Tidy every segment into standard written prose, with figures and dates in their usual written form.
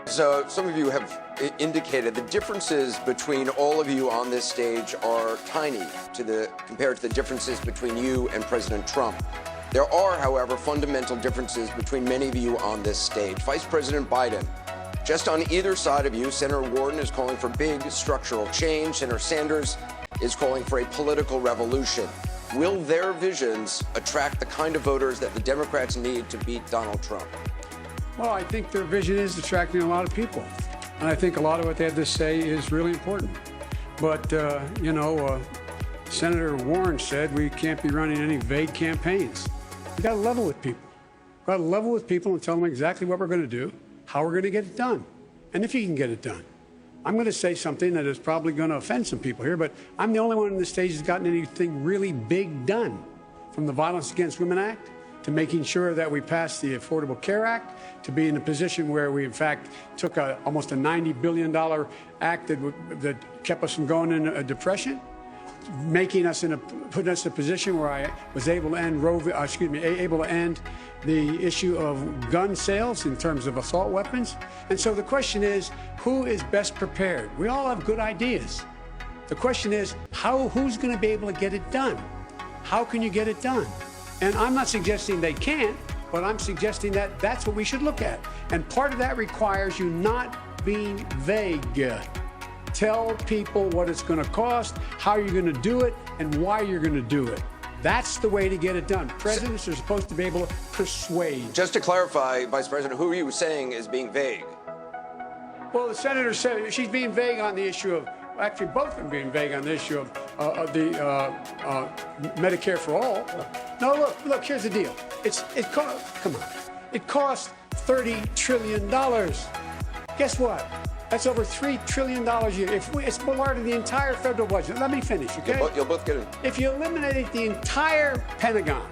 So some of you have indicated the differences between all of you on this stage are tiny compared to the differences between you and President Trump. There are, however, fundamental differences between many of you on this stage. Vice President Biden, just on either side of you, Senator Warren is calling for big structural change. Senator Sanders is calling for a political revolution. Will their visions attract the kind of voters that the Democrats need to beat Donald Trump? Well, I think their vision is attracting a lot of people. And I think a lot of what they have to say is really important. But, Senator Warren said we can't be running any vague campaigns. We got to level with people. We've got to level with people and tell them exactly what we're going to do, how we're going to get it done, and if you can get it done. I'm going to say something that is probably going to offend some people here, but I'm the only one on the stage who's gotten anything really big done, from the Violence Against Women Act to making sure that we passed the Affordable Care Act, to be in a position where we, in fact, took almost a $90 billion act that kept us from going into a depression, putting us in a position where I was able to end able to end the issue of gun sales in terms of assault weapons. And so the question is, who is best prepared? We all have good ideas. The question is, who's going to be able to get it done? How can you get it done? And I'm not suggesting they can't, but I'm suggesting that that's what we should look at. And part of that requires you not being vague. Tell people what it's going to cost, how you're going to do it, and why you're going to do it. That's the way to get it done. Presidents are supposed to be able to persuade. Just to clarify, Vice President, who are you saying is being vague? Well, the senator said she's being vague on the issue of, actually both of them being vague on the issue of Medicare for all. No, look, here's the deal. Come on. It costs $30 trillion. Guess what? That's over $3 trillion a year. It's part of the entire federal budget. Let me finish, okay? You'll both get it. If you eliminated the entire Pentagon,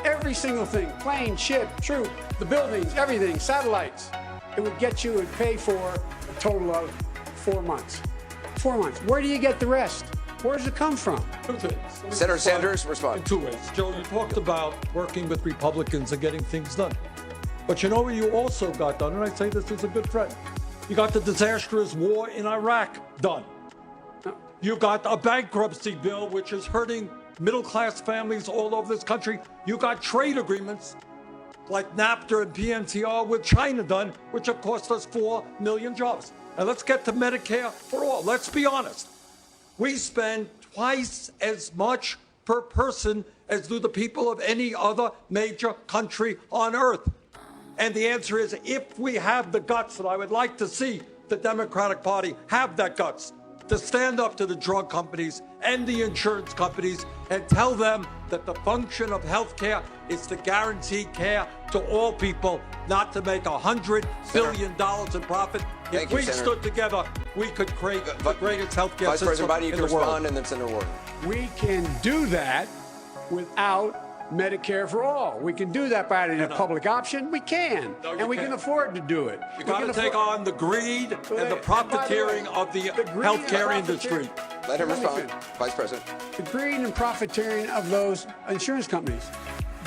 every single thing, plane, ship, troop, the buildings, everything, satellites, it would pay for a total of 4 months. 4 months. Where do you get the rest? Where does it come from? Two things. Senator Sanders, respond. In 2 ways. Joe, you talked about working with Republicans and getting things done. But you know what you also got done, and I say this as a good friend. You got the disastrous war in Iraq done. You got a bankruptcy bill, which is hurting middle-class families all over this country. You got trade agreements like NAFTA and PNTR with China done, which have cost us 4 million jobs. And let's get to Medicare for all. Let's be honest. We spend twice as much per person as do the people of any other major country on earth. And the answer is, if we have the guts, and I would like to see the Democratic Party have that guts, to stand up to the drug companies and the insurance companies and tell them that the function of health care is to guarantee care to all people, not to make $100 billion in profit. If we stood together, we could create the greatest health care system in the world. Vice President Biden, you can respond, and then Senator Warren. We can do that without Medicare for all. We can do that by adding a public option. We can. No, and we can afford to do it. You got to take on the greed and the profiteering of the healthcare industry. Let him respond, Vice President. The greed and profiteering of those insurance companies.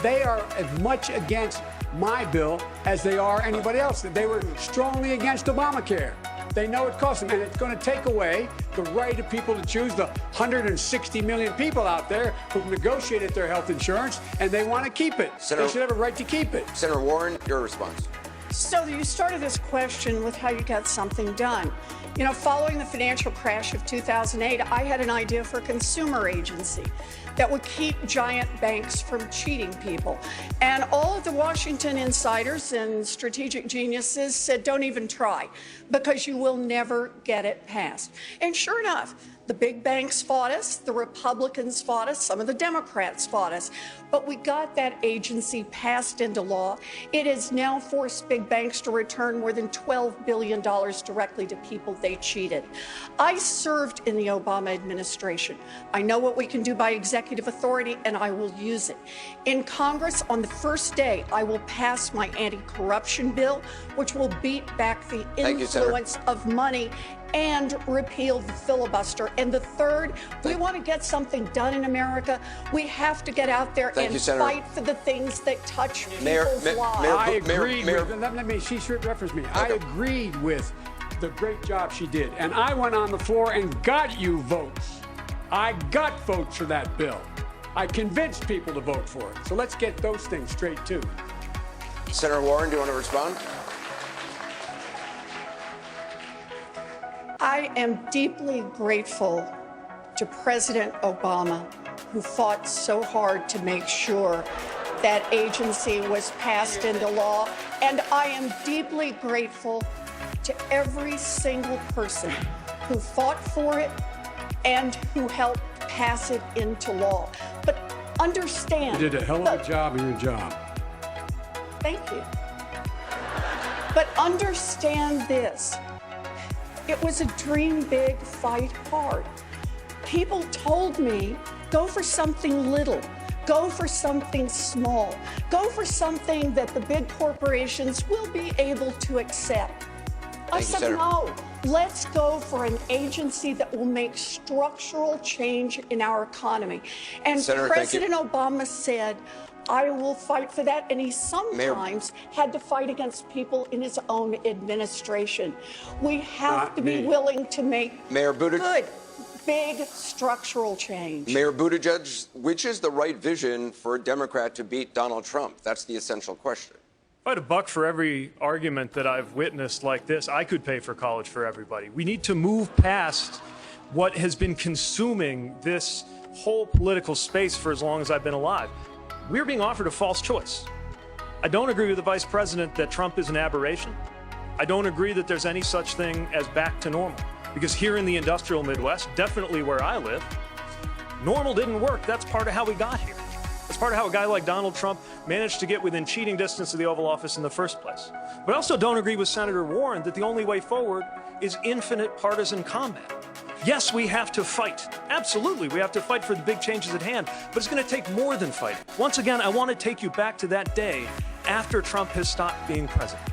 They are as much against my bill as they are anybody else. They were strongly against Obamacare. They know it costs them, and it's going to take away the right of people to choose, the 160 million people out there who've negotiated their health insurance, and they want to keep it. They should have a right to keep it. Senator Warren, your response. So you started this question with how you got something done. You know, following the financial crash of 2008, I had an idea for a consumer agency that would keep giant banks from cheating people. And all of the Washington insiders and strategic geniuses said, don't even try, because you will never get it passed. And sure enough, the big banks fought us, the Republicans fought us, some of the Democrats fought us, but we got that agency passed into law. It has now forced big banks to return more than $12 billion directly to people they cheated. I served in the Obama administration. I know what we can do by executive executive authority, and I will use it. In Congress, on the first day, I will pass my anti-corruption bill, which will beat back the influence of money and repeal the filibuster. And the third, we want to get something done in America. We have to get out there and fight for the things that touch people's lives. I agreed with, she should reference me. I agreed with the great job she did. And I went on the floor and got you votes. I got votes for that bill. I convinced people to vote for it. So let's get those things straight, too. Senator Warren, do you want to respond? I am deeply grateful to President Obama, who fought so hard to make sure that agency was passed into law. And I am deeply grateful to every single person who fought for it and who helped pass it into law. But understand— You did a hell of a job in your job. Thank you. But understand this. It was a dream big, fight hard. People told me, go for something little, go for something small, go for something that the big corporations will be able to accept. I said, no, let's go for an agency that will make structural change in our economy. And President Obama said, I will fight for that. And he sometimes had to fight against people in his own administration. We have to be willing to make good, big structural change. Mayor Buttigieg, which is the right vision for a Democrat to beat Donald Trump? That's the essential question. If I had a buck for every argument that I've witnessed like this, I could pay for college for everybody. We need to move past what has been consuming this whole political space for as long as I've been alive. We're being offered a false choice. I don't agree with the vice president that Trump is an aberration. I don't agree that there's any such thing as back to normal. Because here in the industrial Midwest, definitely where I live, normal didn't work. That's part of how we got here. That's part of how a guy like Donald Trump managed to get within cheating distance of the Oval Office in the first place. But I also don't agree with Senator Warren that the only way forward is infinite partisan combat. Yes, we have to fight. Absolutely, we have to fight for the big changes at hand, but it's going to take more than fighting. Once again, I want to take you back to that day after Trump has stopped being president.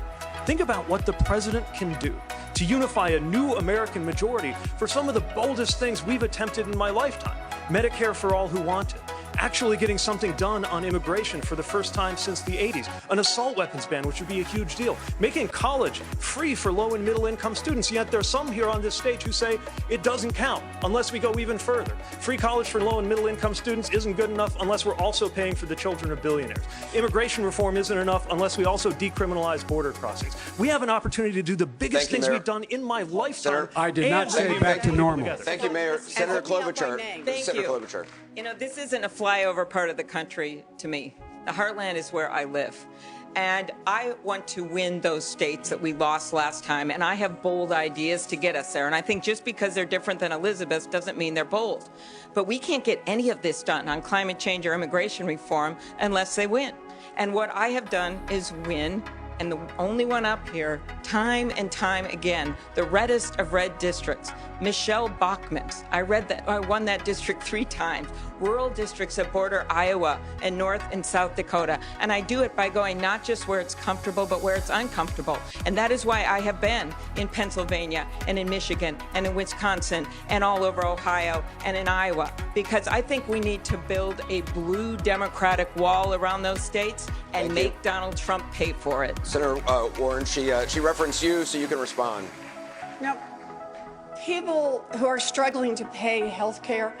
Think about what the president can do to unify a new American majority for some of the boldest things we've attempted in my lifetime. Medicare for all who want it. Actually getting something done on immigration for the first time since the 80s. An assault weapons ban, which would be a huge deal. Making college free for low and middle income students, yet there's some here on this stage who say it doesn't count unless we go even further. Free college for low and middle income students isn't good enough unless we're also paying for the children of billionaires. Immigration reform isn't enough unless we also decriminalize border crossings. We have an opportunity to do the biggest things we've done in my lifetime. I did not say back to normal. Thank you, Mayor. Senator Klobuchar. Senator Klobuchar. You know, this isn't a flyover part of the country to me. The heartland is where I live. And I want to win those states that we lost last time. And I have bold ideas to get us there. And I think just because they're different than Elizabeth's doesn't mean they're bold. But we can't get any of this done on climate change or immigration reform unless they win. And what I have done is win. And the only one up here, time and time again, the reddest of red districts, Michelle Bachmann's. I won that district 3 times. Rural districts that border Iowa and North and South Dakota. And I do it by going not just where it's comfortable, but where it's uncomfortable. And that is why I have been in Pennsylvania and in Michigan and in Wisconsin and all over Ohio and in Iowa. Because I think we need to build a blue Democratic wall around those states and make Donald Trump pay for it. Senator Warren, she referenced you, so you can respond. Now, people who are struggling to pay health care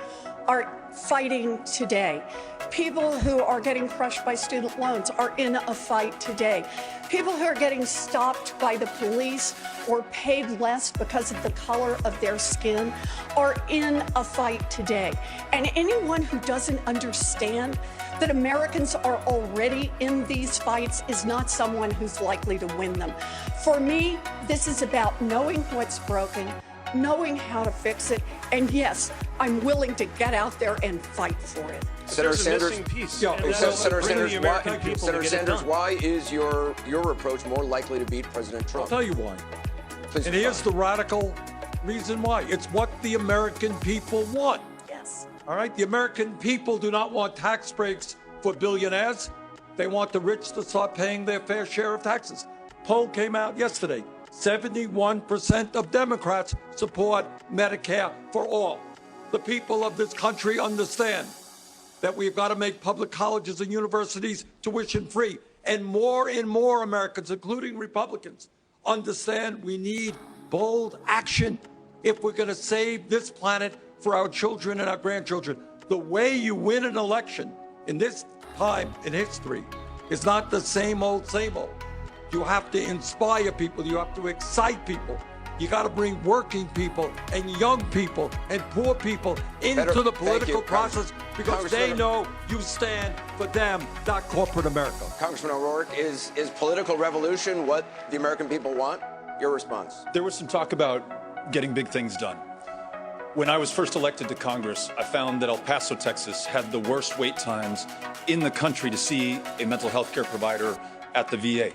are fighting today. People who are getting crushed by student loans are in a fight today. People who are getting stopped by the police or paid less because of the color of their skin are in a fight today. And anyone who doesn't understand that Americans are already in these fights is not someone who's likely to win them. For me, this is about knowing what's broken, knowing how to fix it, and yes, I'm willing to get out there and fight for it. Senator Sanders, Senator Sanders, why is your approach more likely to beat President Trump? I'll tell you why. Please and here's the radical reason why. It's what the American people want. Yes. All right? The American people do not want tax breaks for billionaires. They want the rich to start paying their fair share of taxes. Poll came out yesterday. 71% of Democrats support Medicare for all. The people of this country understand that we've got to make public colleges and universities tuition free. And more Americans, including Republicans, understand we need bold action if we're going to save this planet for our children and our grandchildren. The way you win an election in this time in history is not the same old, same old. You have to inspire people. You have to excite people. You got to bring working people and young people and poor people into the political process because they know you stand for them, not corporate America. Congressman O'Rourke, is political revolution what the American people want? Your response. There was some talk about getting big things done. When I was first elected to Congress, I found that El Paso, Texas had the worst wait times in the country to see a mental health care provider at the VA.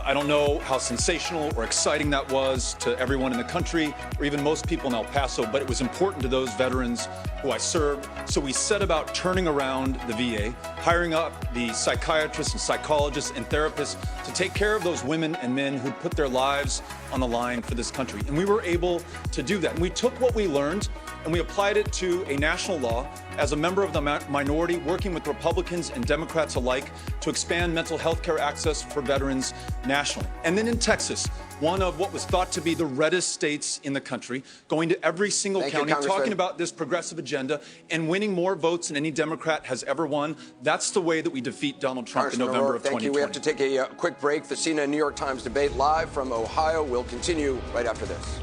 I don't know how sensational or exciting that was to everyone in the country, or even most people in El Paso, but it was important to those veterans who I served. So we set about turning around the VA, hiring up the psychiatrists and psychologists and therapists to take care of those women and men who put their lives on the line for this country. And we were able to do that. And we took what we learned and we applied it to a national law as a member of the minority, working with Republicans and Democrats alike to expand mental health care access for veterans nationally. And then in Texas, one of what was thought to be the reddest states in the country, going to every single county, talking about this progressive agenda and winning more votes than any Democrat has ever won. That's the way that we defeat Donald Trump in November of 2020. Thank you. We have to take a quick break. The CNN New York Times debate live from Ohio will continue right after this.